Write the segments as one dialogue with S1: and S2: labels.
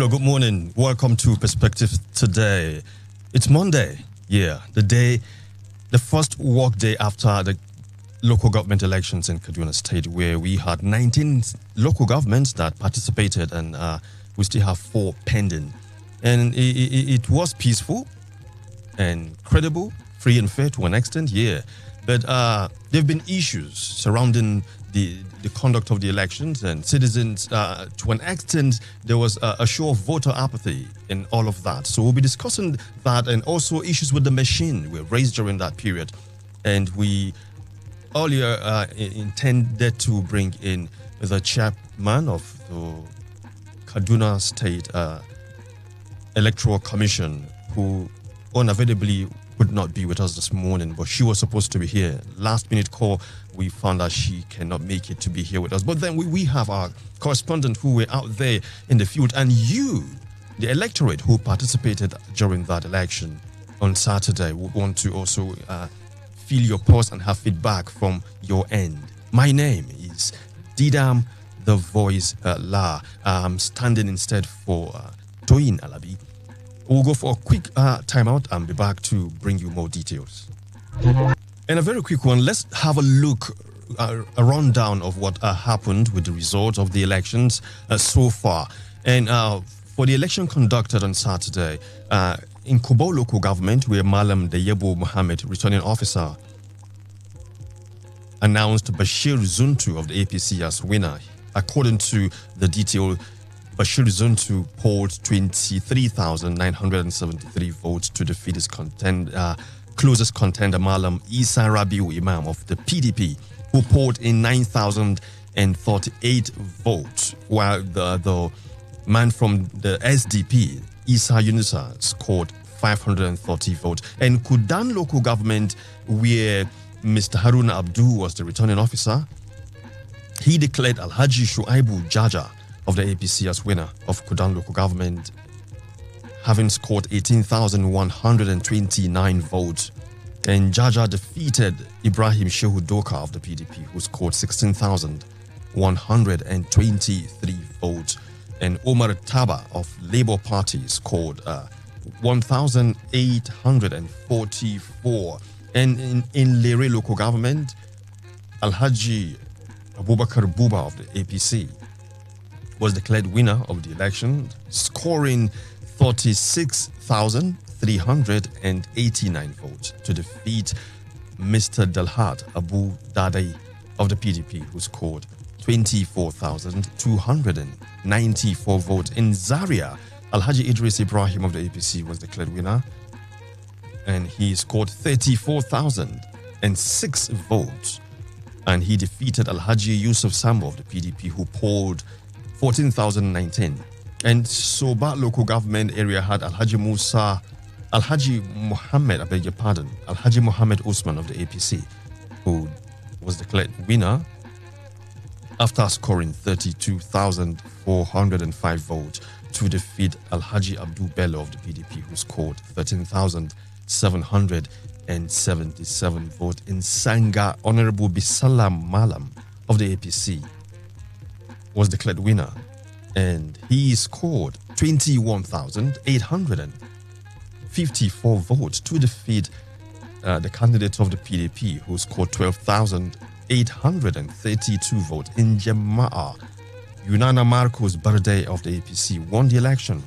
S1: good morning. Welcome to Perspective Today. It's Monday, the first work day after the local government elections in Kaduna State, where we had 19 local governments that participated, and we still have 4 pending. And it was peaceful and credible, free and fair to an extent, But there have been issues surrounding the conduct of the elections, and citizens, to an extent, there was a show of voter apathy in all of that. So we'll be discussing that, and also issues with the machine were raised during that period. And we earlier intended to bring in the chairman of the Kaduna State Electoral Commission, who unavoidably could not be with us this morning, but she was supposed to be here. Last minute call, we found out she cannot make it to be here with us. But then we have our correspondent who were out there in the field, and you, the electorate who participated during that election on Saturday, we want to also feel your pulse and have feedback from your end. My name is Didam the Voice La. I'm standing instead for Toyin Alabi. We'll go for a quick timeout and be back to bring you more details. And a very quick one, let's have a look, a rundown of what happened with the results of the elections so far. And for the election conducted on Saturday, in Kobo local government, where Malam Dayebo Mohammed, returning officer, announced Bashir Zuntu of the APC as winner. According to the detail, Bashir Zuntu polled 23,973 votes to defeat his closest contender, Malam Isa Rabiu Imam of the PDP, who polled in 9,038 votes, while the man from the SDP, Isa Yunusa, scored 530 votes. And Kudan local government, where Mr. Haruna Abdu was the returning officer, he declared Alhaji Shuaibu Jaja of the APC as winner of Kudan local government, having scored 18,129 votes. And Jaja defeated Ibrahim Shehu Doka of the PDP, who scored 16,123 votes. And Omar Taba of Labour Party scored 1,844. And in Lere local government, Alhaji Abubakar Buba of the APC was declared winner of the election, scoring 36,389 votes to defeat Mr. Dalhat Abu Dadai of the PDP, who scored 24,294 votes. In Zaria, Alhaji Idris Ibrahim of the APC was declared winner, and he scored 34,006 votes, and he defeated Alhaji Yusuf Sambo of the PDP, who polled 14,019. And Soba local government area had Alhaji Mohammed Usman of the APC, who was declared winner after scoring 32,405 votes to defeat Alhaji Abdul Bello of the PDP, who scored 13,777 votes. In Sanga, Honorable Bisalam Malam of the APC was declared winner, and he scored 21,854 votes to defeat the candidate of the PDP, who scored 12,832 votes. In Jama'a, Yunana Marcos Barde of the APC won the election,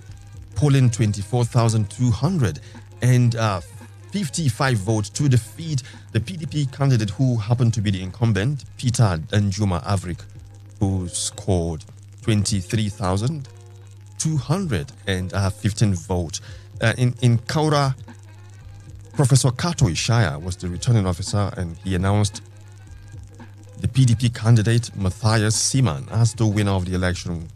S1: polling 24,255 votes to defeat the PDP candidate, who happened to be the incumbent, Peter Danjuma Avrik, who scored 23,215 votes. In Kaura, Professor Kato Ishaya was the returning officer, and he announced the PDP candidate Matthias Seaman as the winner of the election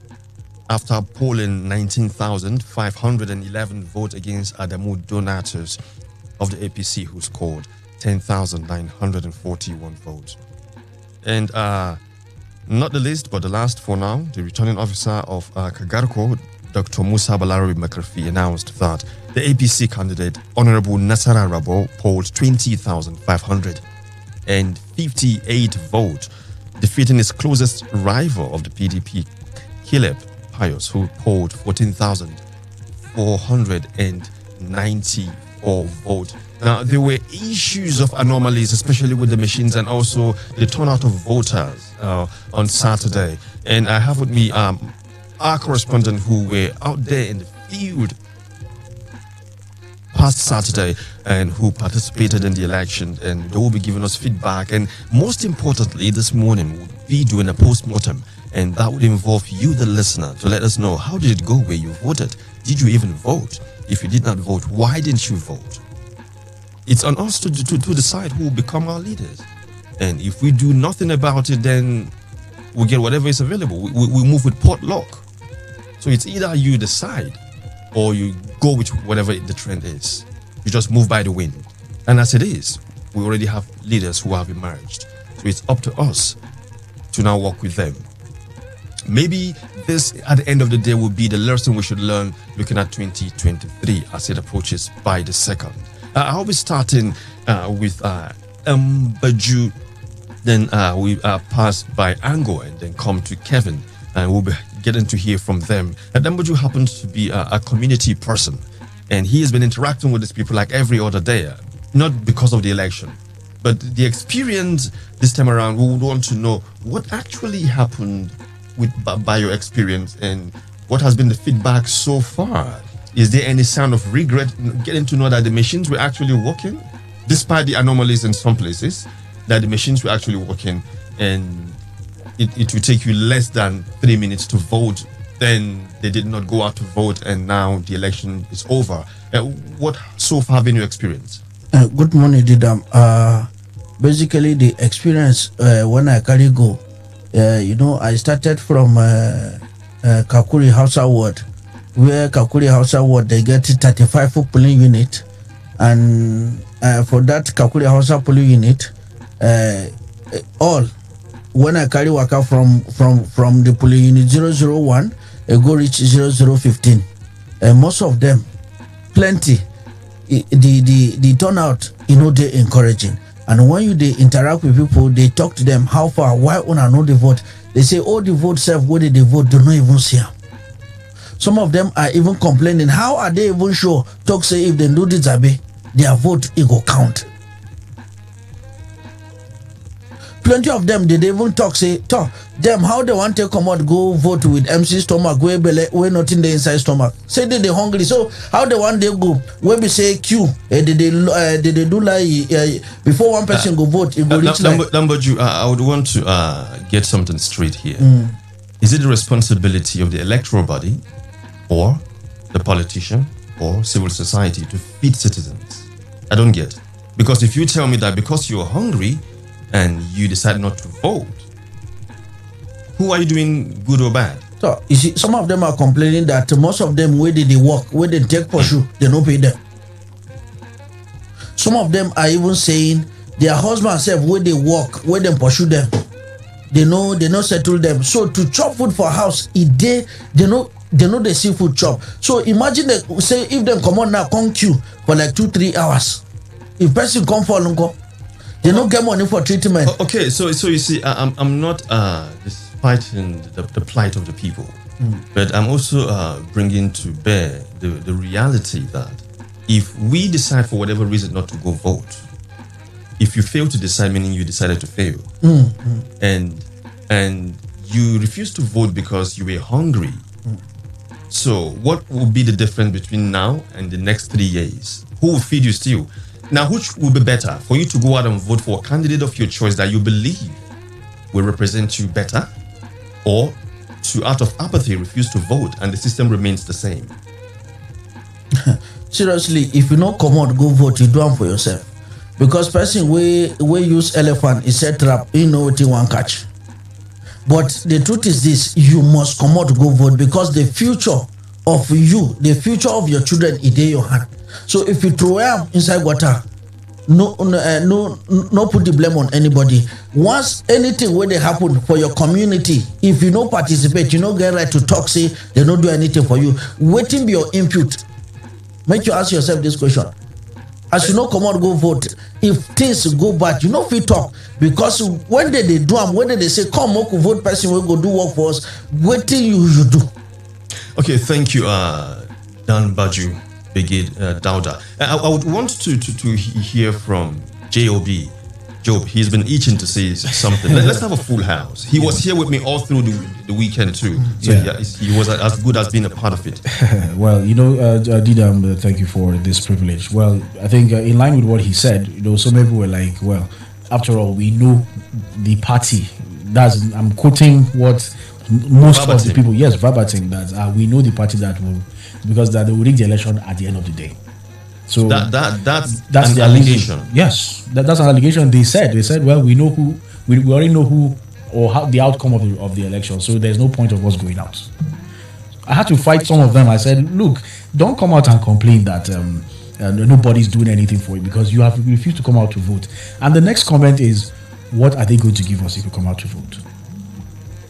S1: after polling 19,511 votes against Adamu Donatus of the APC, who scored 10,941 votes. And not the least, but the last for now, the returning officer of Kagarko, Dr. Musa Balarabi Makarfi, announced that the APC candidate, Honorable Nasara Rabo, polled 20,558 votes, defeating his closest rival of the PDP, Caleb Pius, who polled 14,494 votes. Now, there were issues of anomalies, especially with the machines and also the turnout of voters on Saturday. And I have with me our correspondent who were out there in the field past Saturday and who participated in the election, and they will be giving us feedback. And most importantly, this morning we'll be doing a post-mortem, and that would involve you, the listener, to let us know, how did it go where you voted? Did you even vote? If you did not vote, why didn't you vote? It's on us to decide who will become our leaders. And if we do nothing about it, then we get whatever is available. We move with potluck. So it's either you decide or you go with whatever the trend is. You just move by the wind. And as it is, we already have leaders who have emerged. So it's up to us to now work with them. Maybe this, at the end of the day, will be the lesson we should learn looking at 2023 as it approaches by the second. I'll be starting with Mbaju, then we pass by Ango and then come to Kevin, and we'll be getting to hear from them. And Mbaju happens to be a community person, and he has been interacting with these people like every other day, not because of the election, but the experience this time around. We would want to know what actually happened by your experience and what has been the feedback so far. Is there any sound of regret getting to know that the machines were actually working, despite the anomalies in some places, that the machines were actually working, and it will take you less than 3 minutes to vote, then they did not go out to vote, and now the election is over. What so far been your experience?
S2: Good morning, Didam. Basically, the experience when I carry go, I started from Kakuri Hausa Ward, where Kakuri Hausa Ward, they get 35 polling unit, and for that Kakuri Hausa polling unit, all when I carry waka from the polling unit 001, I go reach 0015, most of them, plenty. The turnout, they encouraging. And when they interact with people, they talk to them how far, why una know the vote. They say, oh, the vote self, whether they vote, do not even see them. Some of them are even complaining. How are they even sure? Talk say if they do the zabe, their vote it go count. Plenty of them they even talk say, them how they want to come out go vote with MC stomach where belly where not in the inside stomach. Say they hungry. So how they want they go where we say queue they do like before one person go vote it go reach like.
S1: Number you, I would want to get something straight here. Is it the responsibility of the electoral body, or the politician, or civil society to feed citizens? I don't get it. Because if you tell me that because you're hungry and you decide not to vote, who are you doing good or bad?
S2: So you see, some of them are complaining that most of them where they work, where they take pursue, they don't pay them. Some of them are even saying their husband self where they work, where they pursue them, they know settle them. So to chop food for house, they know the seafood chop. So imagine they say if them come on now, come queue for like 2-3 hours. If person come for long, they don't get money for treatment.
S1: Okay, so you see, I'm not fighting the plight of the people, but I'm also bringing to bear the reality that if we decide for whatever reason not to go vote, if you fail to decide, meaning you decided to fail, and you refuse to vote because you were hungry. So what will be the difference between now and the next 3 years? Who will feed you still? Now, which will be better, for you to go out and vote for a candidate of your choice that you believe will represent you better, or to, out of apathy, refuse to vote and the system remains the same?
S2: Seriously, if you not come out, go vote, you do them for yourself. Because person we use elephant is set trap, you know what you want catch. But the truth is this, you must come out to go vote, because the future of you, the future of your children is in your hand. So if you throw them inside water, no put the blame on anybody. Once anything where they happen for your community, if you don't participate, you don't get right to talk, say they don't do anything for you. Waiting be your input. Make you ask yourself this question. As you know, come out, go vote. If things go bad, you know if you talk. Because when they do them, when they say, come on, vote person will go do work for us, waiting you do.
S1: Okay, thank you, Dan Baju, Brigade Dauda. I would want to hear from Job. Job, he's been itching to say something. Let's have a full house. He was here with me all through the weekend too. So yeah, he was as good as being a part of it.
S3: Well, Didam, thank you for this privilege. Well, I think in line with what he said, some people were like, well, after all, we know the party. I'm quoting what most
S1: verbatim.
S3: Of the people, yes, verbatim, that we know the party that will, because that they will rig the election at the end of the day. So
S1: that's
S3: an
S1: the allegation.
S3: Yes, that's an allegation. They said, well, we know who, we already know who or how the outcome of the election. So there's no point of us going out. I had to fight some of them. I said, look, don't come out and complain that nobody's doing anything for you because you have refused to come out to vote. And the next comment is, what are they going to give us if we come out to vote?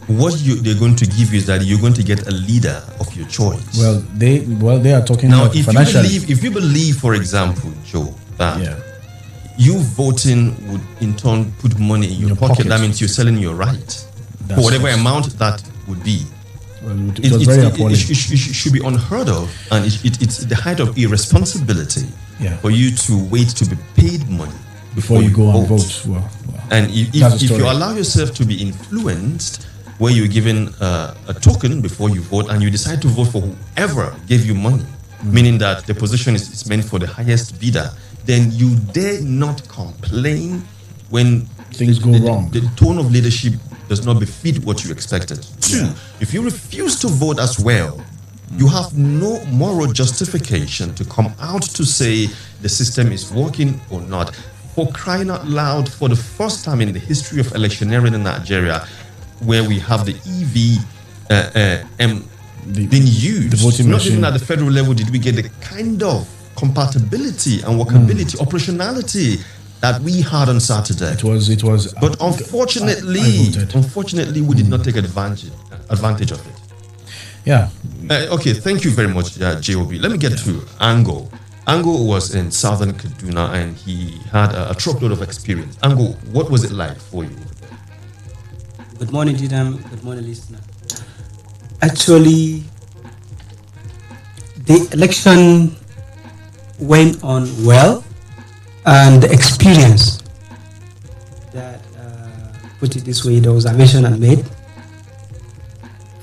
S1: What they're going to give you is that you're going to get a leader of your choice.
S3: Well, they are talking
S1: now.
S3: about financially.
S1: If you believe, for example, Joe, that you voting would in turn put money in your pocket, that means you're selling your right for whatever amount that would be.
S3: Well, it was very appalling.
S1: It should be unheard of, and it's the height of irresponsibility for you to wait to be paid money
S3: before you go and vote. Well,
S1: and if you allow yourself to be influenced, where you're given a token before you vote, and you decide to vote for whoever gave you money, meaning that the position is meant for the highest bidder, then you dare not complain when
S3: things go wrong.
S1: The tone of leadership does not befit what you expected. Two, if you refuse to vote as well, you have no moral justification to come out to say the system is working or not. For crying out loud, for the first time in the history of electioneering in Nigeria, where we have the EVM being used,
S3: the voting
S1: not
S3: machine.
S1: even at the federal level did we get the kind of compatibility and workability, operationality that we had on Saturday.
S3: It was.
S1: But unfortunately, we did not take advantage of it.
S3: Yeah.
S1: Okay, thank you very much, JOB. Let me get to Ango. Ango was in southern Kaduna and he had a truckload of experience. Ango, what was it like for you?
S4: Good morning, Didam. Good morning, listener. Actually, the election went on well, and the experience that, put it this way, the observation I made.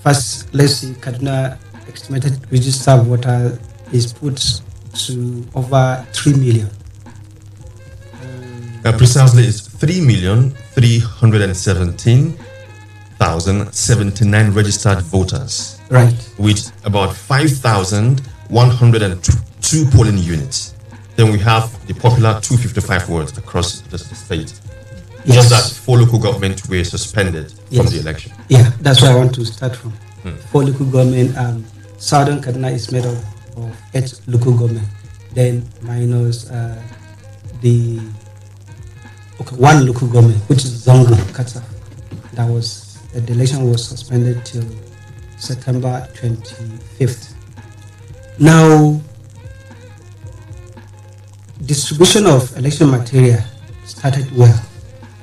S4: First, let's see, Kaduna estimated registered voter is put to over 3 million.
S1: Precisely, it's 3,317,079 registered voters.
S4: Right.
S1: With about 5,102 polling units. Then we have the popular 255 wards across the state.
S4: Yes.
S1: Just that 4 local governments were suspended from the election.
S4: Yeah, that's where I want to start from. 4 local government. Southern Kaduna is made up of 8 local government. Then minus the 1 local government, which is Zongo Kata. That was the election was suspended till September 25th. Now, distribution of election material started well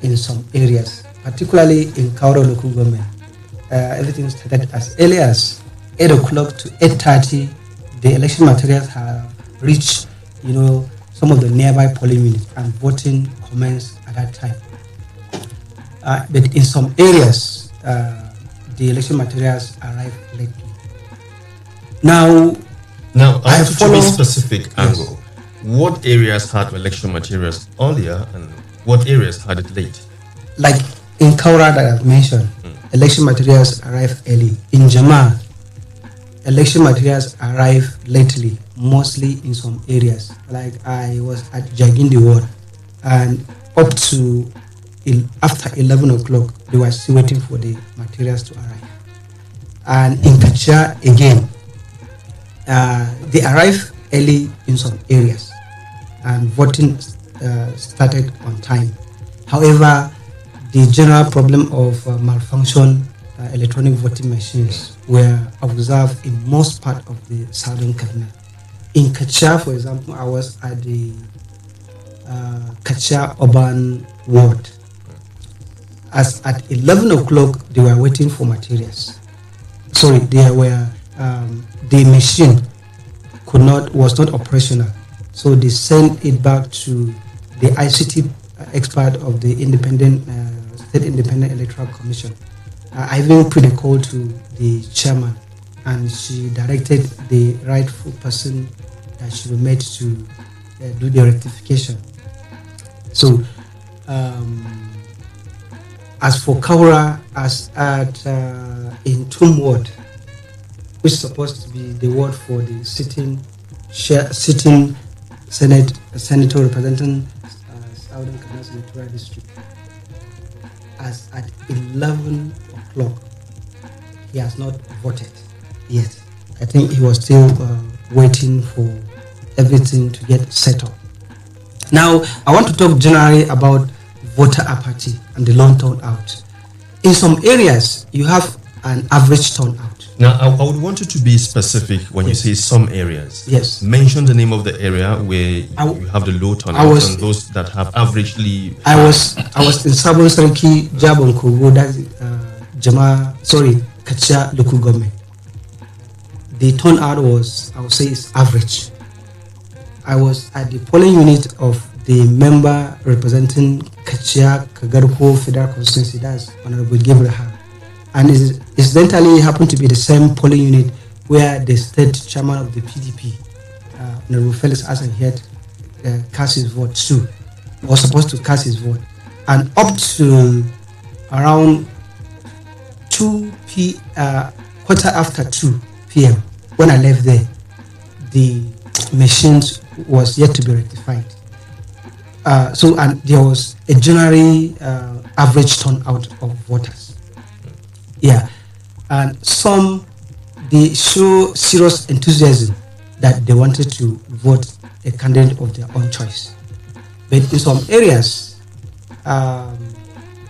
S4: in some areas, particularly in Kauro local government. Everything started as early as 8 o'clock to 8:30. The election materials have reached, some of the nearby polling units, and voting commenced at that time. But in some areas, the election materials arrived lately. Now
S1: I have to be specific, Ango. What areas had election materials earlier and what areas had it late?
S4: Like in Kaura that I've mentioned, election materials arrived early. In Jama, election materials arrived lately, mostly in some areas. Like I was at Jagindi Ward, and up to after 11 o'clock, they were still waiting for the materials to arrive. And in Kacha again, they arrived early in some areas, and voting started on time. However, the general problem of malfunction electronic voting machines were observed in most part of the southern Kaduna. In Kacha, for example, I was at the Kacha urban ward. As at 11 o'clock, they were waiting for materials. Sorry, they were the machine was not operational, so they sent it back to the ICT expert of the State Independent Electoral Commission. I even put a call to the chairman, and she directed the rightful person that should be made to do the rectification. So, as for Kaura, as at in Tum Ward, which is supposed to be the ward for the sitting senator representing Southern Canal Senatorial District, as at 11 o'clock, he has not voted yet. I think he was still waiting for everything to get settled. Now, I want to talk generally about voter apathy and the long turnout. In some areas, you have an average turnout.
S1: Now, I would want you to be specific when you say some areas.
S4: Yes.
S1: Mention the name of the area where you have the low turnout and those that have averagely.
S4: I was in Sabon Sarki, Jabon Kogo, that's Kacha local government. The turnout was, I would say, is average. I was at the polling unit of the member representing Kachia Kagarko Federal Constituency, that's Honorable Gabriel, and it incidentally happened to be the same polling unit where the state chairman of the PDP, Honorable Felix Asenhet, cast his vote too, was supposed to cast his vote, and up to around quarter after 2 p.m. when I left there, the machines was yet to be rectified. And there was a generally average turnout of voters. Yeah, and some, they show serious enthusiasm that they wanted to vote a candidate of their own choice. But in some areas,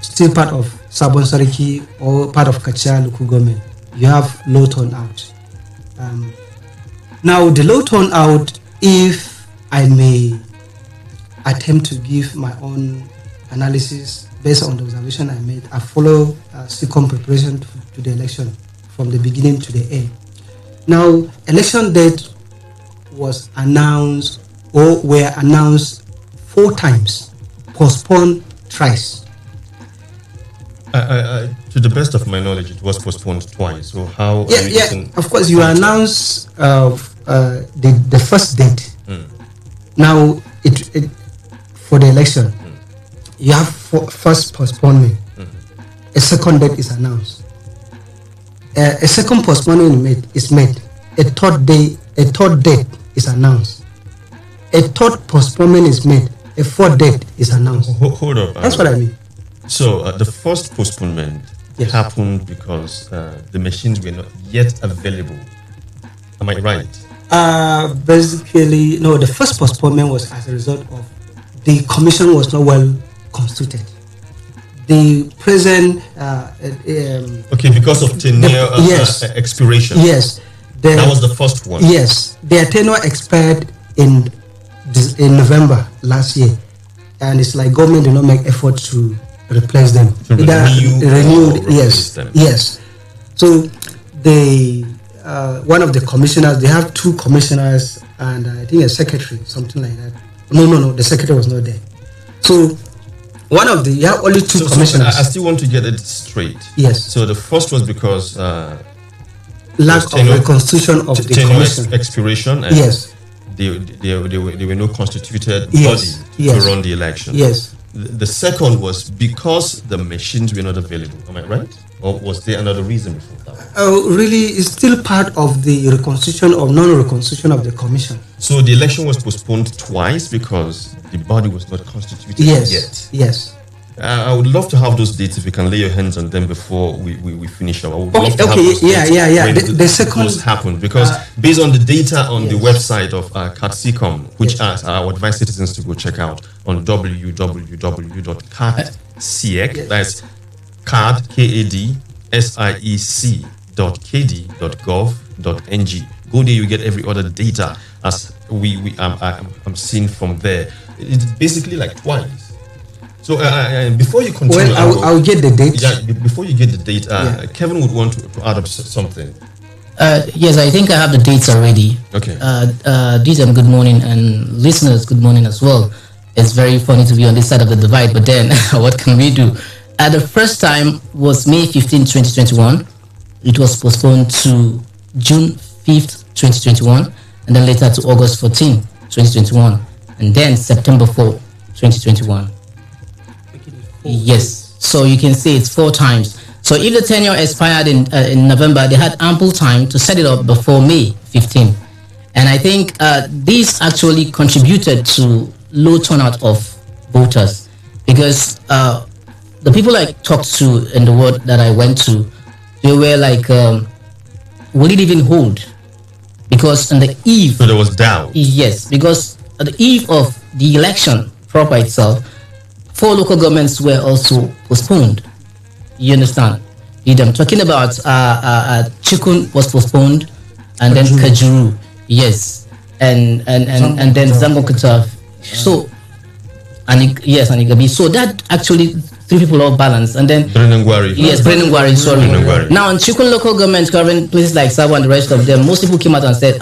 S4: still part of Sabon Sariki or part of Kacha local government, you have low turnout. Now, the low turnout, if I may attempt to give my own analysis based on the observation I made, I follow SECOM preparation to the election from the beginning to the end. Now, election date was announced or were announced 4 times, postponed thrice.
S1: To the best of my knowledge, it was postponed twice. So how?
S4: Of course, you announced the first date. Now, it for the election, you have first postponement. A second date is announced. A second postponement is made. A third date is announced. A third postponement is made. A fourth date is announced.
S1: Hold up.
S4: That's what I mean.
S1: So the first postponement happened because the machines were not yet available. Am I right?
S4: Basically, no. The first postponement was as a result of the commission was not well constituted. The present
S1: because of tenure expiration.
S4: Yes,
S1: that was the first one.
S4: Yes, their tenure expired in November last year, and it's like government did not make effort to replace them.
S1: Renewed,
S4: yes,
S1: them.
S4: Yes. So they one of the commissioners, they have 2 commissioners and I think a secretary, something like that. No, the secretary was not there. So you have only 2 commissioners.
S1: I still want to get it straight.
S4: Yes.
S1: So the first was because
S4: lack of reconstitution of the commission.
S1: Expiration. And
S4: yes.
S1: There were no constituted body to run the election.
S4: Yes.
S1: The second was because the machines were not available. Am I right? Or was there another reason before that?
S4: Really, it's still part of the reconstitution or non-reconstitution of the commission.
S1: So the election was postponed twice because the body was not constituted yet.
S4: Yes.
S1: I would love to have those dates if you can lay your hands on them before we finish up. I would love to have
S4: those
S1: dates.
S4: Yeah. The second
S1: those happened because based on the data on the website of CATSECOM, which I would advise citizens to go check out on www.cadsiec, that's card KADSIEC.kd.gov.ng. Go there, you get every other data as I'm seeing from there. It's basically like twice. So before you continue,
S4: I'll get the date.
S1: Yeah, before you get the date, Kevin would want to add up something.
S5: Yes, I think I have the dates already.
S1: Okay.
S5: Dizem, good morning, and listeners, good morning as well. It's very funny to be on this side of the divide, but then what can we do? The first time was May 15, 2021. It was postponed to June 5th, 2021, and then later to August 14, 2021, and then September 4, 2021. Yes, so you can see it's 4 times. So if the tenure expired in November, they had ample time to set it up before May 15. And I think this actually contributed to low turnout of voters, because the people I talked to in the ward that I went to, they were like, will it even hold? Because on the eve...
S1: So there was doubt.
S5: Yes, because on the eve of the election proper itself, 4 local governments were also postponed. You understand? I'm talking about Chikun was postponed, and then Kajuru, yes, and then Zangokata. So, and Igabi. So that actually 3 people off balance, and then
S1: Brenangwari.
S5: Yes, Brenangwari. Sorry.
S1: Brenangwari.
S5: Now in Chikun local government covering places like Savo and the rest of them, most people came out and said,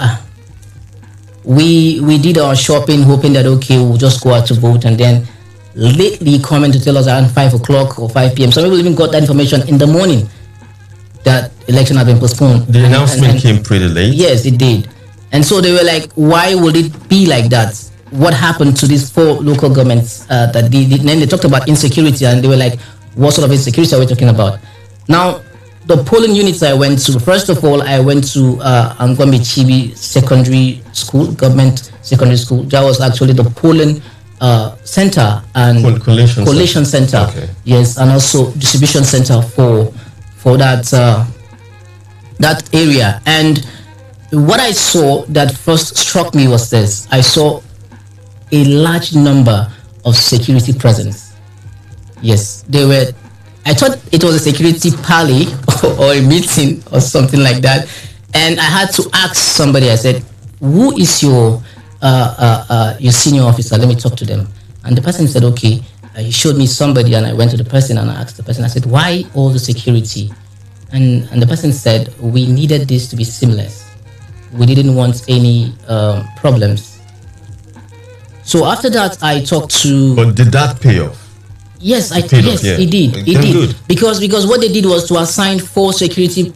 S5: we did our shopping, hoping that okay, we'll just go out to vote, and then lately coming to tell us around 5 o'clock or 5 p.m. Some people even got that information in the morning that election had been postponed.
S1: The announcement came pretty late.
S5: Yes, it did. And so they were like, why would it be like that? What happened to these 4 local governments that then they talked about insecurity, and they were like, what sort of insecurity are we talking about? Now, the polling units I went to, first of all, I went to Angwami Chibi Secondary School, Government Secondary School. That was actually the polling center and collation center.
S1: Okay.
S5: Yes, and also distribution center for that that area. And what I saw that first struck me was this: I saw a large number of security presence. Yes, they were. I thought it was a security parley or a meeting or something like that, and I had to ask somebody. I said, "Who is your senior officer? Let me talk to them." And the person said, "Okay." He showed me somebody, and I went to the person and I asked the person. I said, "Why all the security?" And the person said, "We needed this to be seamless. We didn't want any problems." So after that, I talked to.
S1: But did that pay off?
S5: Yes,
S1: It
S5: did. It did.
S1: Good.
S5: Because what they did was to assign 4 security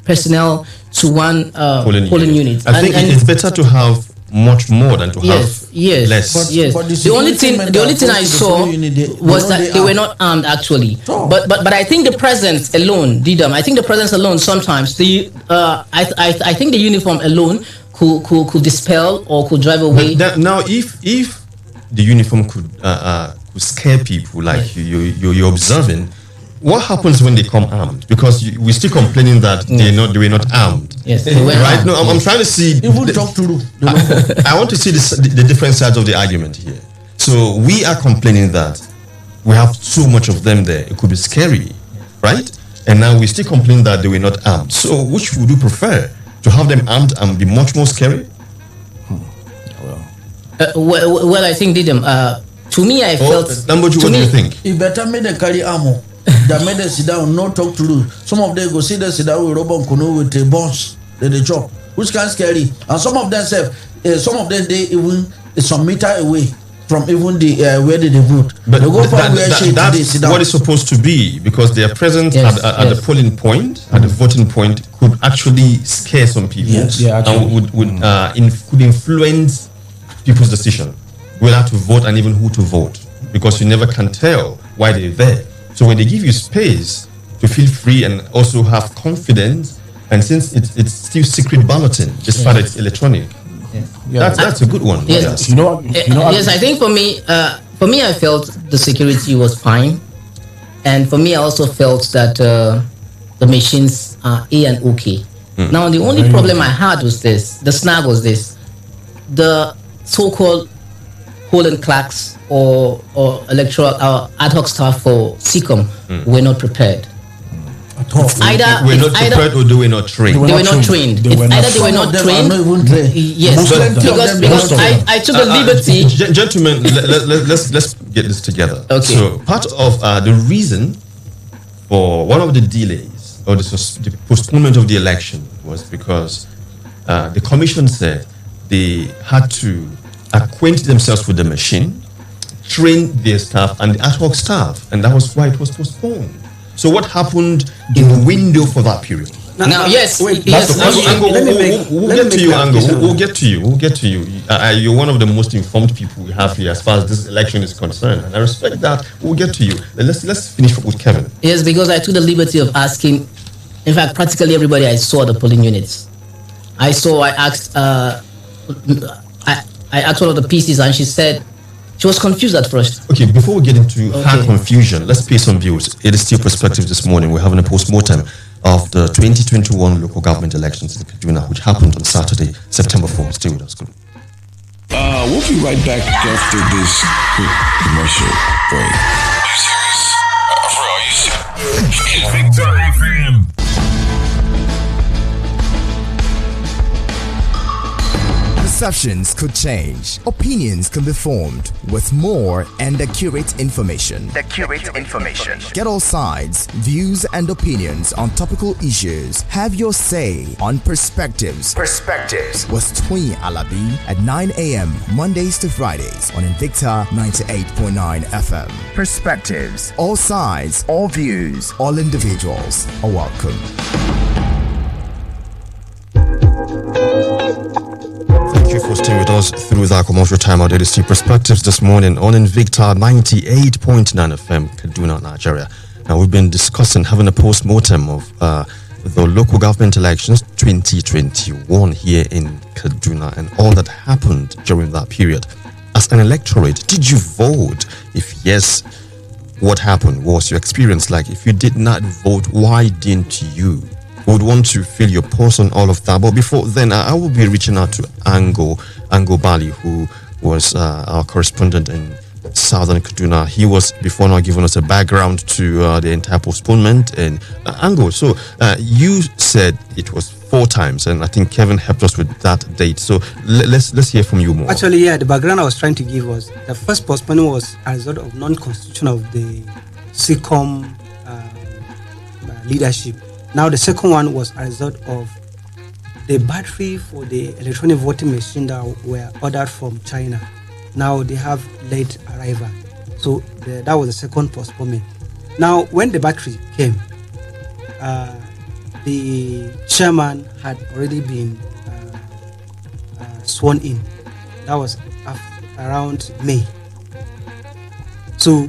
S5: personnel to one polling unit.
S1: I think it's better to have much more than to have less.
S5: But the only thing I saw was that they were not armed actually.
S2: Oh.
S5: But I think the presence alone, Didam. I think the presence alone sometimes I think the uniform alone could dispel or could drive away.
S1: Now, if the uniform could scare people like you're observing, what happens when they come armed? Because we're still complaining that they were not armed.
S5: Yes, they were
S1: right.
S5: armed.
S1: No, I'm trying to see.
S2: Even talk to
S1: I want to see the different sides of the argument here. So we are complaining that we have so much of them there. It could be scary, right? And now we still complain that they were not armed. So which would you prefer? To have them armed and be much more scary?
S5: Well, I think Didam. To me, I felt.
S1: Namboju, what do you think?
S2: He better make them carry ammo. That made them sit down, no talk to do. Some of them go sit down with rubber kuno with the bombs that they drop, which can scary. And some of them they even some meter away from even the where they vote.
S1: But
S2: they go
S1: that's what it's supposed to be, because their presence at the polling point, at the voting point, could actually scare some people.
S2: Yes.
S3: Yeah,
S1: and could influence people's decision, whether to vote and even who to vote, because you never can tell why they're there. So when they give you space to feel free and also have confidence, and since it's still secret balloting, despite it's electronic, that's a good one.
S5: Yes.
S3: Yes,
S5: I think for me, I felt the security was fine, and for me, I also felt that the machines are A and okay. Now, the only problem I had was this: the snag was this: the so-called polling clerks or electoral ad hoc staff for SECOM were not prepared.
S1: Either we're not prepared or they were not trained.
S5: They were not trained. It's either they were not trained. Yes, because I took the liberty.
S1: Gentlemen, let's get this together.
S5: Okay.
S1: So part of the reason for one of the delays or the postponement of the election was because the commission said they had to acquaint themselves with the machine, train their staff and the ad hoc staff, and that was why it was postponed. So what happened in the window for that period?
S5: Now, yes,
S4: wait,
S5: yes.
S1: That's the
S4: Ango,
S1: we'll get to you, Ango. We'll get to you. We'll get to you. You're one of the most informed people we have here as far as this election is concerned, and I respect that. We'll get to you. Let's finish with Kevin.
S5: Yes, because I took the liberty of asking, in fact, practically everybody I saw at the polling units. I asked, I asked one of the PCs, and she said she was confused at first.
S1: Okay, before we get into her confusion, let's pay some views. It is still Perspective this morning. We're having a post-mortem of the 2021 local government elections in Kaduna, which happened on Saturday, September 4th. Stay with us.
S6: We'll be right back after this quick commercial break. Are you serious? For real, are you serious? Victory FM.
S7: Perceptions could change. Opinions can be formed with more and accurate information. Get all sides, views, and opinions on topical issues. Have your say on Perspectives. With Twin Alabi at 9 a.m. Mondays to Fridays on Invicta 98.9 FM. Perspectives. All sides, all views, all individuals are welcome.
S1: Thank you for staying with us through that commercial time. Our daily Perspectives this morning on Invicta 98.9 FM, Kaduna, Nigeria. Now, we've been discussing having a post-mortem of the local government elections 2021 here in Kaduna and all that happened during that period. As an electorate, did you vote? If yes, what happened? What was your experience like? If you did not vote, why didn't you? We would want to fill your pulse on all of that. But before then, I will be reaching out to Ango Bali, who was our correspondent in Southern Kaduna. He was before now giving us a background to the entire postponement. And Ango, so you said it was 4 times, and I think Kevin helped us with that date. So let's hear from you more.
S4: Actually, yeah, the background I was trying to give was the first postponement was a result of non-constitution of the SECOM leadership. Now, the second one was a result of the battery for the electronic voting machine that were ordered from China. Now, they have late arrival. So, that was the second postponement. Now, when the battery came, the chairman had already been sworn in. That was around May. So,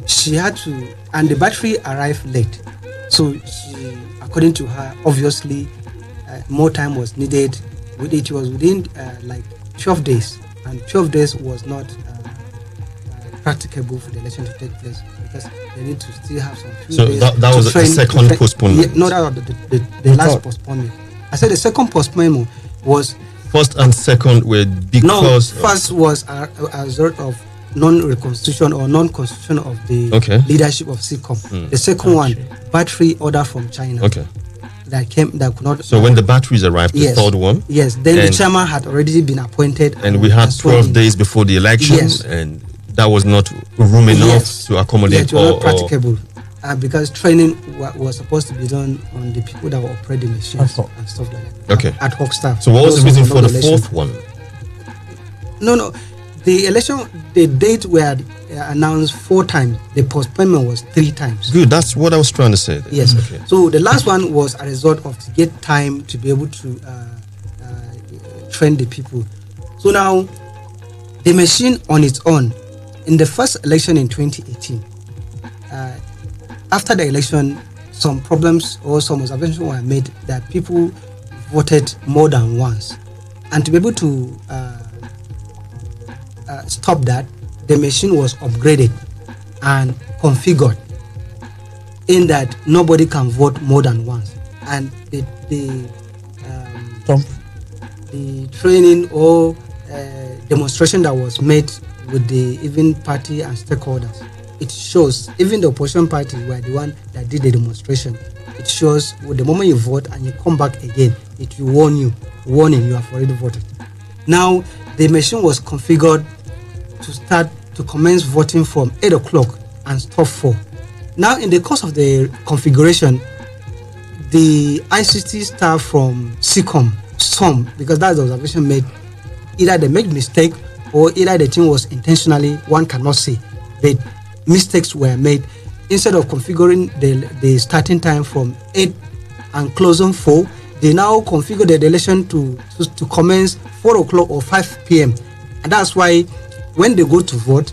S4: she had to, and the battery arrived late. So she, according to her, obviously more time was needed. It was within like 12 days, and 12 days was not practicable for the election to take place because they need to still have some few days.
S1: So that was the second postponement?
S4: Yeah, no, that was the last postponement. I said the second postponement was...
S1: First and second were because...
S4: No, first was a result of non-reconstitution or non-constitution of the leadership of SECOM. The second one, battery order from China. That could not.
S1: So when the batteries arrived, the third one.
S4: Yes. Then the chairman had already been appointed,
S1: and we had 12 days before the election, and that was not room enough to accommodate.
S4: It was not practicable because training was supposed to be done on the people that were operating the machines and stuff like that. Ad hoc staff.
S1: So what was the reason for the fourth one?
S4: No. The election, the date were announced 4 times. The postponement was 3 times.
S1: Good, that's what I was trying to say.
S4: Yes. So the last one was a result of to get time to be able to train the people. So now, the machine on its own, in the first election in 2018, after the election, some problems or some observations were made that people voted more than once. And to be able to stop that, the machine was upgraded and configured in that nobody can vote more than once, and the training or demonstration that was made with the even party and stakeholders, it shows even the opposition parties were the one that did the demonstration. It shows with the moment you vote and you come back again, it will warning you have already voted. Now the machine was configured to commence voting from 8 o'clock and stop 4. Now, in the course of the configuration, the ICT staff from SICOM, some, because that's the observation made, either they made mistake or either the thing was intentionally, one cannot say. But mistakes were made. Instead of configuring the starting time from 8 and closing 4, they now configure the election to commence 4 o'clock or 5 p.m. And that's why when they go to vote,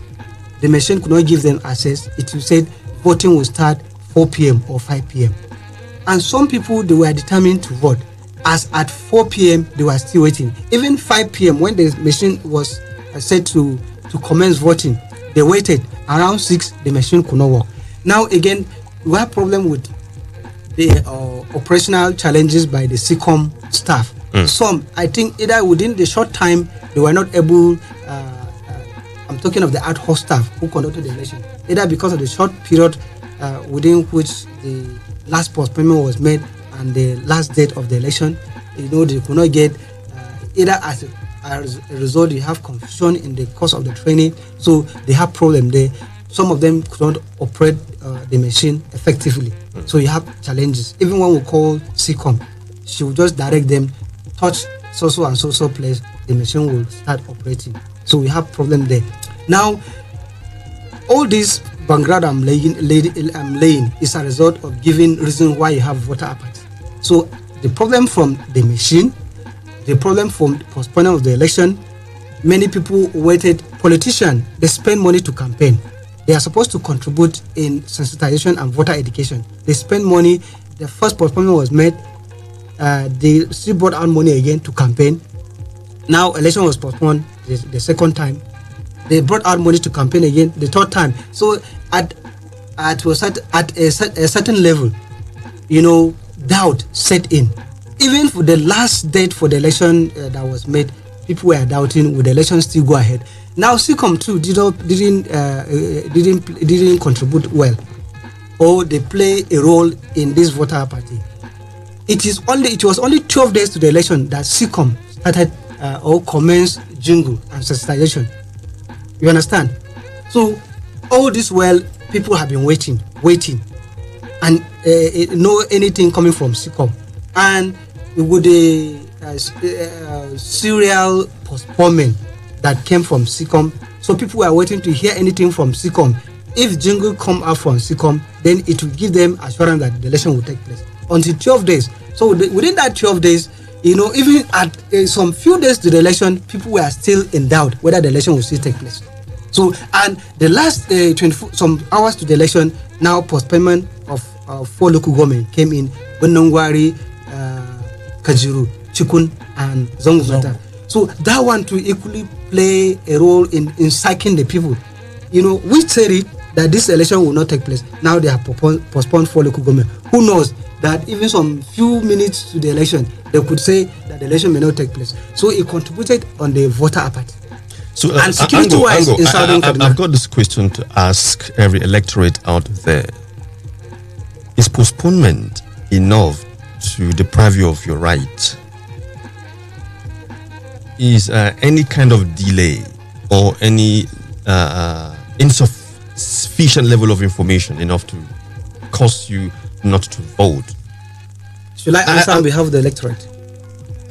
S4: the machine could not give them access. It will say voting will start 4 p.m. or 5 p.m. And some people, they were determined to vote. As at 4 p.m., they were still waiting. Even 5 p.m., when the machine was set to commence voting, they waited. Around 6, the machine could not work. Now, again, we have problem with the operational challenges by the SICOM staff. Some, I think, either within the short time, they were not able, I'm talking of the ad hoc staff who conducted the election, either because of the short period within which the last postponement was made and the last date of the election, they could not get, either as a result, you have confusion in the course of the training, so they have problem there. Some of them could not operate the machine effectively, so you have challenges. Even when we call SICOM, she will just direct them, touch so and so place, the machine will start operating. So we have problem there. Now, all this background I'm laying is a result of giving reason why you have voter apathy. So the problem from the machine, the problem from postponement of the election, many people waited. Politicians, they spend money to campaign. They are supposed to contribute in sensitization and voter education. They spend money. The first postponement was made. They still brought out money again to campaign. Now election was postponed the second time. They brought out money to campaign again the third time. So at a certain level, doubt set in. Even for the last date for the election that was made, people were doubting would the election still go ahead. Now SICOM too didn't contribute well, or they play a role in this voter apathy. It was only 12 days to the election that SICOM started or commenced jingle and sensitization. You understand? So all this while, people have been waiting, and no anything coming from SICOM, and with the serial postponement that came from SICOM. So people were waiting to hear anything from SICOM. If jingle come out from SICOM, then it will give them assurance that the election will take place until 12 days. So within that 12 days, even at some few days to the election, people were still in doubt whether the election will still take place. So, and the last 24 some hours to the election, now postponement of 4 local government came in: Benongwari, Kajuru, Chikun, and Zongzota. So that one to equally play a role in psyching the people. We said it that this election will not take place. Now they have postponed 4 local government. Who knows that even some few minutes to the election, they could say that the election may not take place. So it contributed on the voter apathy.
S1: So,
S4: and security-wise in Southern Kaduna,
S1: I've got this question to ask every electorate out there. Is postponement enough to deprive you of your right? Is any kind of delay or any insufficient level of information enough to cause you not to vote?
S4: Should I answer on behalf of the electorate?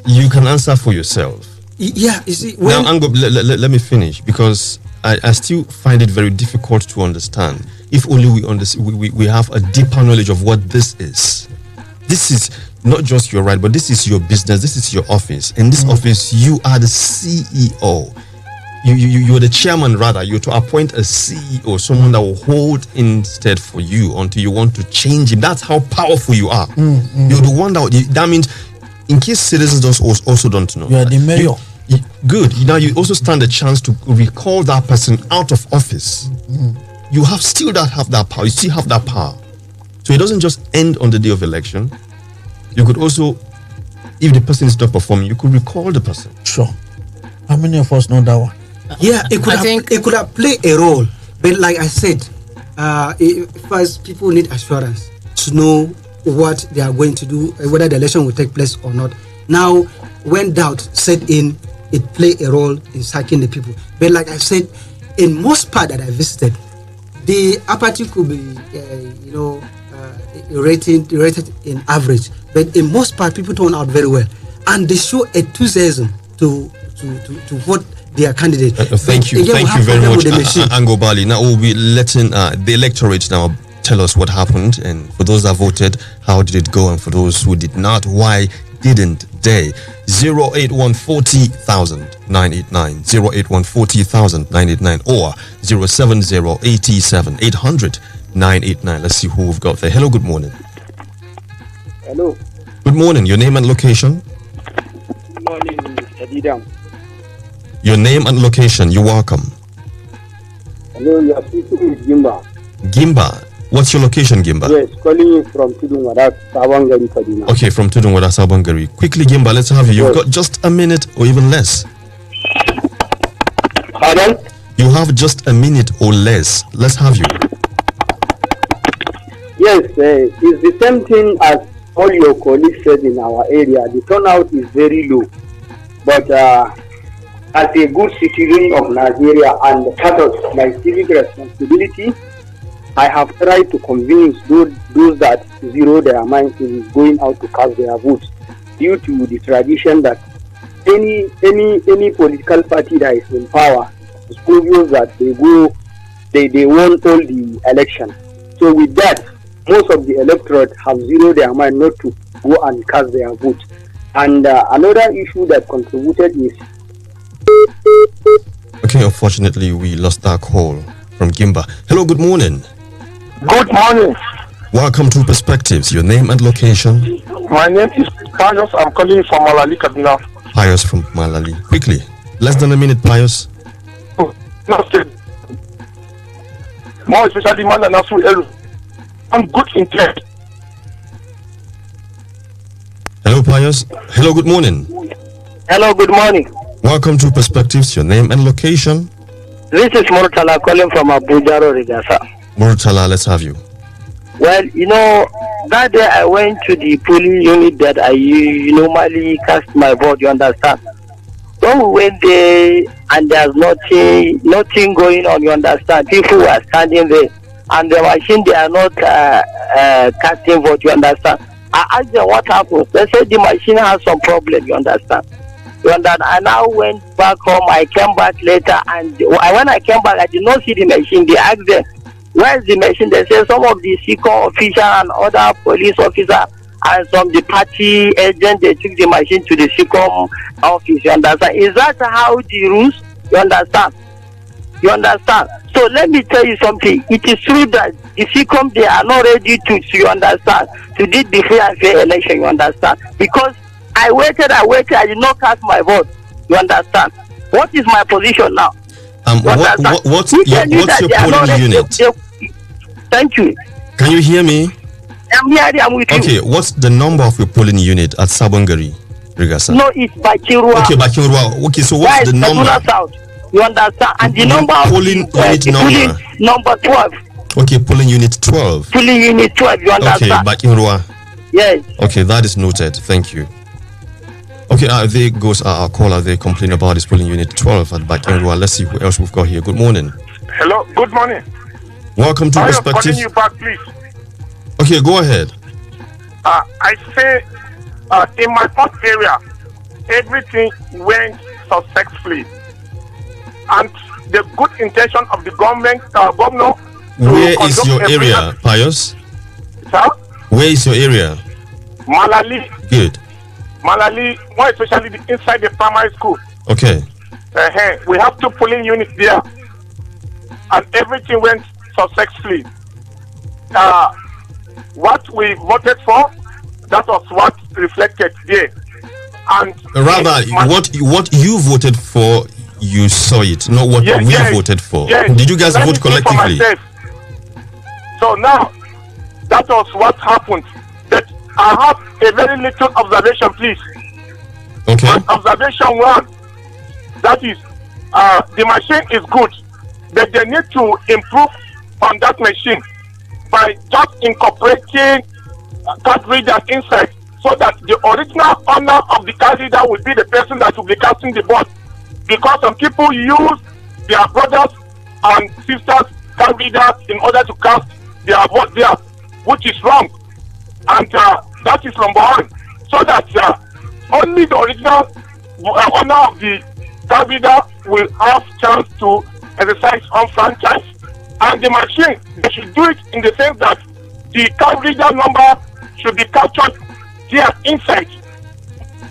S1: You can answer for yourself.
S4: Yeah, you see.
S1: Now, Ango, let me finish, because I still find it very difficult to understand. If only we have a deeper knowledge of what this is. This is not just your right, but this is your business. This is your office. In this office, you are the CEO. You're the chairman, rather. You're to appoint a CEO, someone that will hold instead for you until you want to change him. That's how powerful you are. You're the one that means, in case citizens also don't know,
S2: you are the mayor.
S1: Good. Now you also stand a chance to recall that person out of office. You still have that power. You still have that power. So it doesn't just end on the day of election. You could also, if the person is not performing, you could recall the person.
S2: Sure. How many of us know that one?
S4: Yeah, it could have played a role. But like I said, first people need assurance to know what they are going to do, whether the election will take place or not. Now, when doubt set in, it played a role in psyching the people. But like I said, in most part that I visited, the apathy could be, rated in average, but in most part people turn out very well, and they show enthusiasm to vote their candidate.
S1: Thank you very much, Ango Bali. Now we'll be letting the electorate now tell us what happened, and for those that voted, how did it go, and for those who did not, why didn't they? 08140,989, 08140,989, or 07087-800-989. Let's see who we've got there. Hello, good morning.
S8: Hello.
S1: Good morning. Your name and location?
S8: Good morning, Mr. Didam.
S1: Your name and location. You're welcome.
S8: Hello, you are speaking with Gimba.
S1: Gimba. What's your location, Gimba?
S8: Yes, calling you from Tudunwada, Sabangari, Kaduna.
S1: Okay, from Tudunwada, Sabangari. Quickly, Gimba, let's have you. You've got just a minute or even less.
S8: Pardon?
S1: You have just a minute or less. Let's have you.
S8: Yes, it's the same thing as all your colleagues said in our area. The turnout is very low. But as a good citizen of Nigeria and part of my civic responsibility, I have tried to convince those that zero their minds in going out to cast their votes, due to the tradition that any political party that is in power is obvious that they won all the election. So with that, most of the electorate have zero their mind not to go and cast their vote. And another issue that contributed is...
S1: Okay, unfortunately, we lost our call from Gimba. Hello, good morning.
S9: Good morning.
S1: Welcome to Perspectives. Your name and location?
S9: My name is Pius. I'm calling you from Malali, Kaduna.
S1: Pius from Malali. Quickly, less than a minute, Pius.
S9: More especially man and Nasu. I'm good intent.
S1: Hello, Pius. Hello, good morning.
S8: Hello, good morning.
S1: Welcome to Perspectives. Your name and location?
S8: This is Murtala calling from Abuja, Rigasa.
S1: Murtala, let's have you.
S8: Well, that day I went to the polling unit that I normally cast my vote, you understand? When we went there and there's nothing going on, you understand? People were standing there and the machine, they are not casting vote, you understand? I asked them what happened. They said the machine has some problem, you understand? I now went back home. I came back later, and when I came back, I did not see the machine. They asked them, where is the machine? They said some of the SECOM officers and other police officers and some the party agents, they took the machine to the SECOM office, you understand? Is that how the rules? You understand? So let me tell you something. It is true that the SECOM, they are not ready to, you understand, to do the free and fair election, you understand? Because I waited, I did not cast my vote. You understand? What is my position now?
S1: What's your polling unit?
S8: Thank you.
S1: Can you hear me?
S8: I'm here, I'm with you.
S1: Okay, what's the number of your polling unit at Sabangari, Rigasa?
S8: No, it's Bakirua.
S1: Okay, Bakirua. Okay, so what's the number?
S8: South. You understand? And the number of
S1: polling unit number?
S8: Number 12.
S1: Okay, polling unit 12.
S8: Polling unit 12, you understand?
S1: Okay, Bakirua.
S8: Yes.
S1: Okay, that is noted. Thank you. Okay, there goes our caller. They complain about this polling unit 12 at Bakirua. Let's see who else we've got here. Good morning.
S9: Hello, good morning.
S1: Welcome to Perspectives.
S9: Calling you back, please.
S1: Okay, go ahead.
S9: I say, in my first area, everything went successfully, and the good intention of the governor.
S1: Where is your area, Pius?
S9: Sir?
S1: Where is your area?
S9: Malali.
S1: Good.
S9: Malali, more especially inside the primary school.
S1: Okay.
S9: We have 2 polling units there, and everything went successfully. What we voted for, that was what reflected there. And
S1: rather, what you voted for, you saw it, not what we voted for.
S9: Yes.
S1: Did you guys vote collectively?
S9: So now, that was what happened. But I have a very little observation, please.
S1: Okay.
S9: And observation 1, that is, the machine is good, but they need to improve on that machine by just incorporating card readers inside, so that the original owner of the card reader will be the person that will be casting the vote. Because some people use their brothers and sisters card readers in order to cast their vote there. which is wrong. And that is number one. So that only the original owner of the card reader will have chance to exercise on franchise. And the machine, they should do it in the sense that the card reader number should be captured here inside.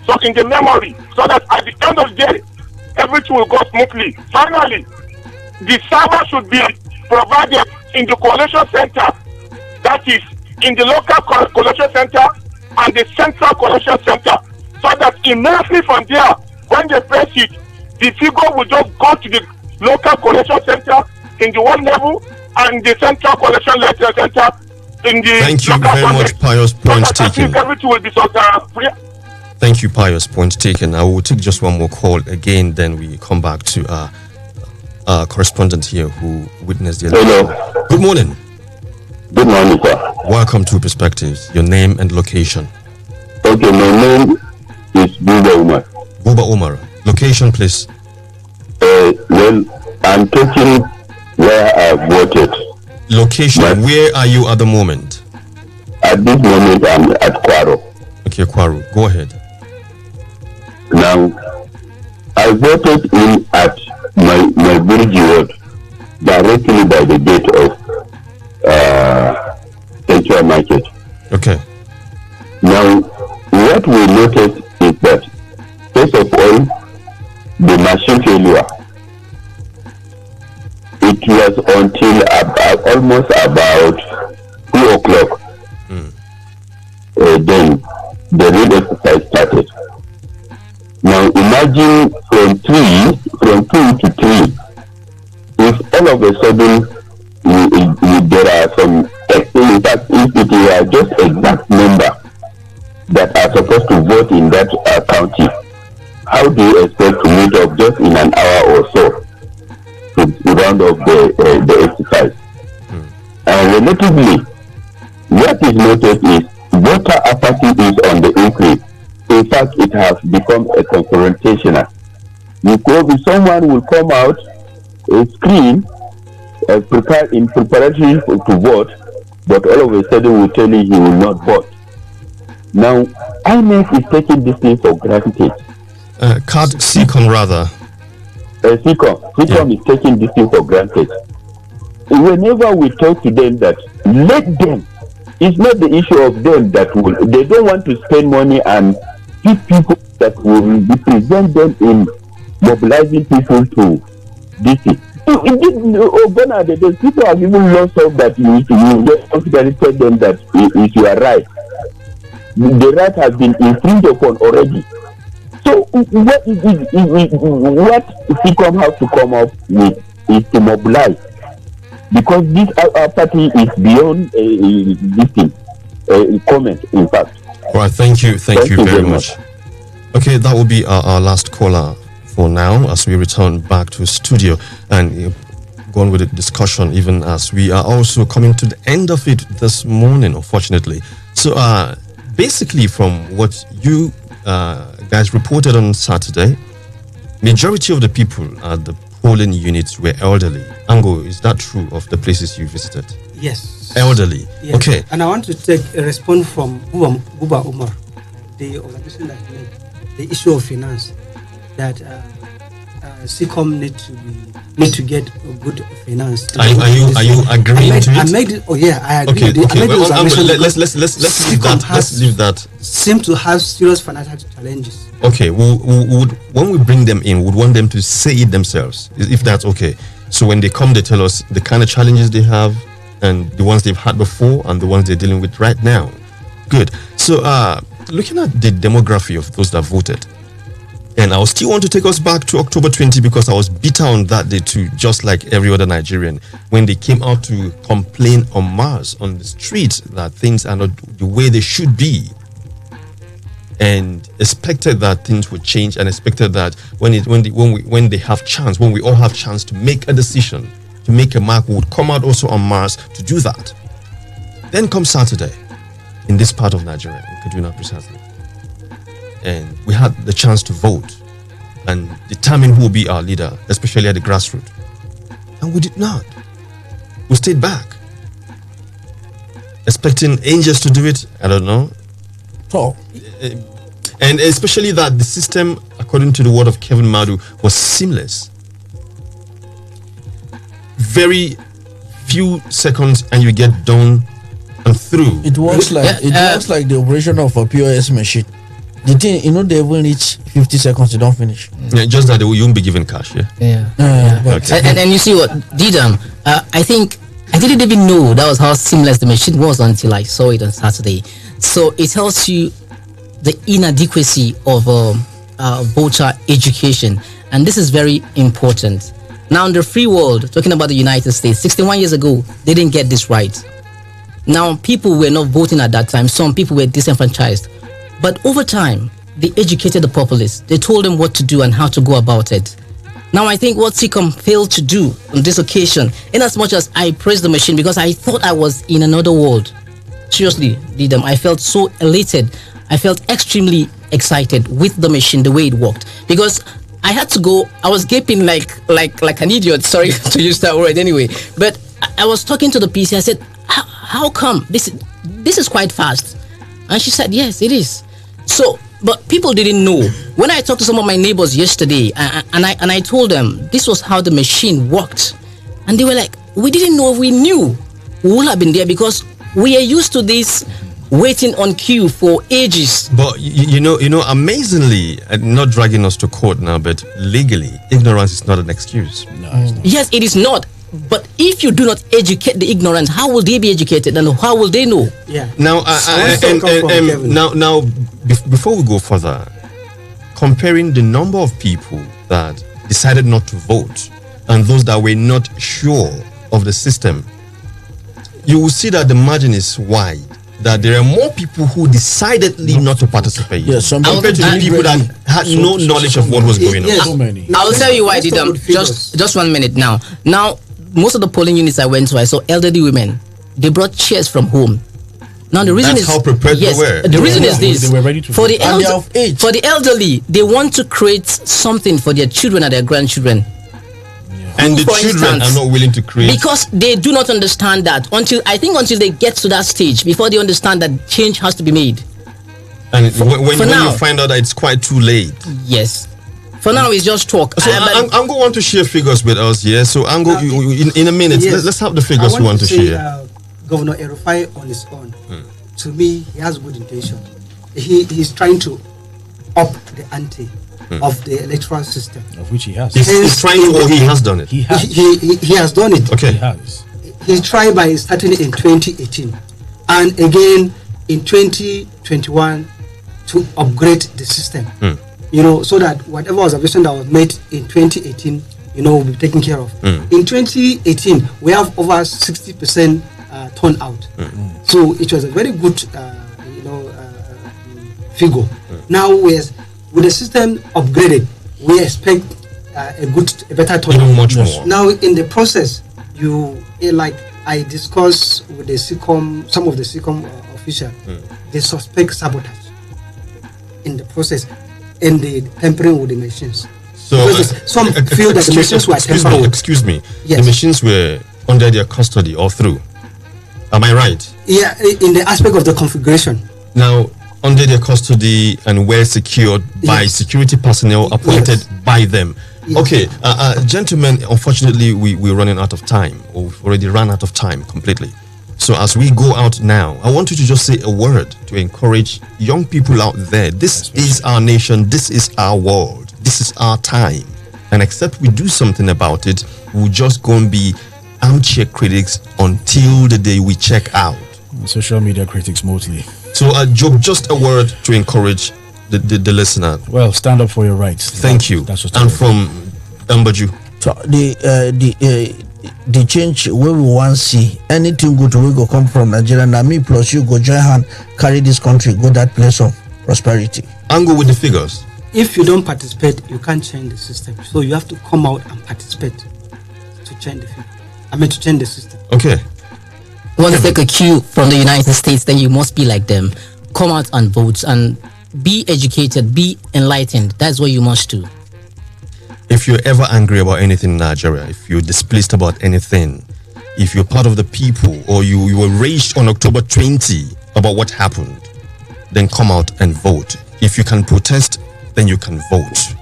S9: So in the memory, so that at the end of the day, everything will go smoothly. Finally, the server should be provided in the collection center, that is in the local collection center and the central collection center, so that immediately from there, when they press it, the figure will just go to the local collection center in the one level and the central collection center in the
S1: Thank you very much, Pius. Point
S9: so that
S1: taken.
S9: everything will be free.
S1: Thank you, Pius. Point taken. I will take just one more call again, then we come back to our correspondent here who witnessed the election.
S10: Hello.
S1: Good morning.
S10: Good morning, sir.
S1: Welcome to Perspectives. Your name and location.
S10: Okay, my name is Buba Umar.
S1: Buba Umar. Location, please.
S10: Well, I'm talking where I voted.
S1: Location. Where are you at the moment?
S10: At this moment, I'm at Kwaro.
S1: Okay, Kwaru. Go ahead.
S10: Now, I voted in at my Burji ward, directly by the gate of Central Market.
S1: Okay.
S10: Now, what we noticed is that, first of all, the machine failure. It was until almost about 2 o'clock. Then the real exercise started. Now imagine from 2 to 3, if all of a sudden there are some, in fact, if it were just exact number that are supposed to vote in that county, how do you expect to meet up just in an hour or so to round up the exercise? And relatively, what is noted is voter apathy is on the increase. In fact, it has become a confrontational. Someone will come out, screen, prepare in preparation to vote, but all of a sudden will tell you he will not vote. Now, INEC is taking this thing for granted.
S1: SECOM rather.
S10: SECOM is taking this thing for granted. Whenever we talk to them that let them, it's not the issue of them that they don't want to spend money and give people that will represent them in mobilizing people to this thing. Gone the days, people have even lost hope that you just confidently tell them that if you are right, the right has been infringed upon already. So what SECOM has to come up with is to mobilize, because this party is beyond this thing, comment, in fact.
S1: All right, thank you very much. Okay, that will be our last caller for now as we return back to studio and go on with the discussion, even as we are also coming to the end of it this morning, unfortunately. So basically, from what you guys reported on Saturday, majority of the people at the polling units were elderly. Ango, is that true of the places you visited?
S4: Yes.
S1: Elderly.
S4: Yes.
S1: Okay.
S4: And I want to take a response from Buba Umar, the organization that made the issue of finance, that SECOM need to get a good finance.
S1: Are you agreeing to it?
S4: I agree.
S1: Okay. Let's leave that. Let's leave that.
S4: Seem to have serious financial challenges.
S1: Okay. When we bring them in, we would want them to say it themselves, if that's okay. So when they come, they tell us the kind of challenges they have, and the ones they've had before, and the ones they're dealing with right now. Good. So looking at the demography of those that voted, and I still want to take us back to October 20, because I was bitter on that day too, just like every other Nigerian, when they came out to complain en masse on the streets that things are not the way they should be, and expected that things would change, and expected that when they have chance, when we all have chance to make a decision, to make a mark, we would come out also en masse to do that. Then comes Saturday in this part of Nigeria, in Kaduna precisely, and we had the chance to vote and determine who will be our leader, especially at the grassroots. And we did not. We stayed back. expecting angels to do it? I don't know.
S2: So,
S1: And especially that the system, according to the word of Kevin Madu, was seamless. Very few seconds and you get done and through.
S2: it works like works like the operation of a POS machine. The thing, they even reach 50 seconds, you don't finish.
S1: Yeah, just that you won't be given cash, yeah?
S2: But
S1: Okay.
S5: And you see what Didam, I think I didn't even know that was how seamless the machine was until I saw it on Saturday. So it tells you the inadequacy of voter education, and this is very important. Now in the free world, talking about the United States, 61 years ago, they didn't get this right. Now people were not voting at that time. Some people were disenfranchised, but over time they educated the populace. They told them what to do and how to go about it. Now I think what SICOM failed to do on this occasion, in as much as I praised the machine because I thought I was in another world. Seriously, Didam, I felt so elated. I felt extremely excited with the machine, the way it worked, because I had to go. I was gaping like an idiot. Sorry to use that word anyway. But I was talking to the PC. I said, "How come this is quite fast?" And she said, "Yes, it is." So, but people didn't know. When I talked to some of my neighbors yesterday, and I told them this was how the machine worked, and they were like, "We didn't know. If we knew, we would have been there because we are used to this." Waiting on queue for ages.
S1: But you know, amazingly, not dragging us to court now, but legally, ignorance is not an excuse.
S3: No, it's not.
S5: Yes, it is not. But if you do not educate the ignorant, how will they be educated and how will they know?
S4: Yeah.
S1: Now, before we go further, comparing the number of people that decided not to vote and those that were not sure of the system, you will see that the margin is wide. That there are more people who decidedly not to participate.
S2: Yes, some
S1: compared to the people that had no knowledge of what was going on.
S4: Yes.
S3: So many.
S5: I'll tell you why,
S4: Let's talk
S5: Didam.
S4: about figures.
S5: Just 1 minute now. Now, most of the polling units I went to, I saw elderly women. They brought chairs from home. Now the reason
S1: That's
S5: is
S1: how prepared they
S5: yes,
S1: were.
S5: the reason is
S3: They
S5: this:
S3: were ready to
S5: for the
S3: vote.
S2: And they are of age.
S5: for the elderly, they want to create something for their children and their grandchildren.
S1: And the
S5: For
S1: children
S5: instance,
S1: are not willing to create.
S5: Because they do not understand that until they get to that stage before they understand that change has to be made.
S1: And when
S5: now-
S1: you find out that it's quite too late.
S5: Yes. For now, it's just talk.
S1: So I'm going to want to share figures with us here. So Ango, in a minute,
S4: Yes.
S1: let's have the figures we want to
S4: say,
S1: share.
S4: Governor Erufai on his own, to me, he has good intention. He's trying to up the ante of the electoral system.
S3: Of which he has.
S1: He's trying to, or he has done it.
S3: He has.
S4: He has done it.
S3: He
S1: Okay.
S3: has.
S4: He tried by starting it in 2018 and again in 2021 to upgrade the system. So that whatever observation that was made in 2018, will be taken care of. In 2018, we have over 60% turnout. So it was a very good, figure. Now, with the system upgraded, we expect a better turnout.
S1: Even much more.
S4: Now, in the process, like I discussed with the some of the SICOM officials, they suspect sabotage in the process and the tampering with the machines.
S1: So
S4: Because some feel that the machines were tampered with.
S1: excuse me.
S4: Yes.
S1: The machines were under their custody or through. Am I right?
S4: Yeah, in the aspect of the configuration.
S1: Now, under their custody and well secured by
S4: Yes.
S1: security personnel appointed
S4: Yes.
S1: by them.
S4: Yes.
S1: Okay, gentlemen, unfortunately, we're running out of time, or we've already run out of time completely. So as we go out now, I want you to just say a word to encourage young people out there. This is our nation. This is our world. This is our time. And except we do something about it, we'll just go and be armchair critics until the day we check out.
S3: Social media critics mostly.
S1: So, Job, just a word to encourage the listener.
S3: Well, stand up for your rights.
S1: Thank you.
S3: That's what
S1: And from Mbaju.
S2: So the change where we want see anything good we go come from Nigeria. Now me plus you go join hand, carry this country, go that place of prosperity.
S1: Angle with the figures.
S4: If you don't participate, you can't change the system. So you have to come out and participate to change to change the system.
S1: Okay.
S5: You want to take a cue from the United States, then you must be like them. Come out and vote and be educated, be enlightened. That's what you must do.
S1: If you're ever angry about anything in Nigeria, if you're displeased about anything, If you're part of the people, or you were raised on October 20 about what happened, then come out and vote. If you can protest, then you can vote.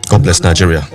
S1: God bless Nigeria.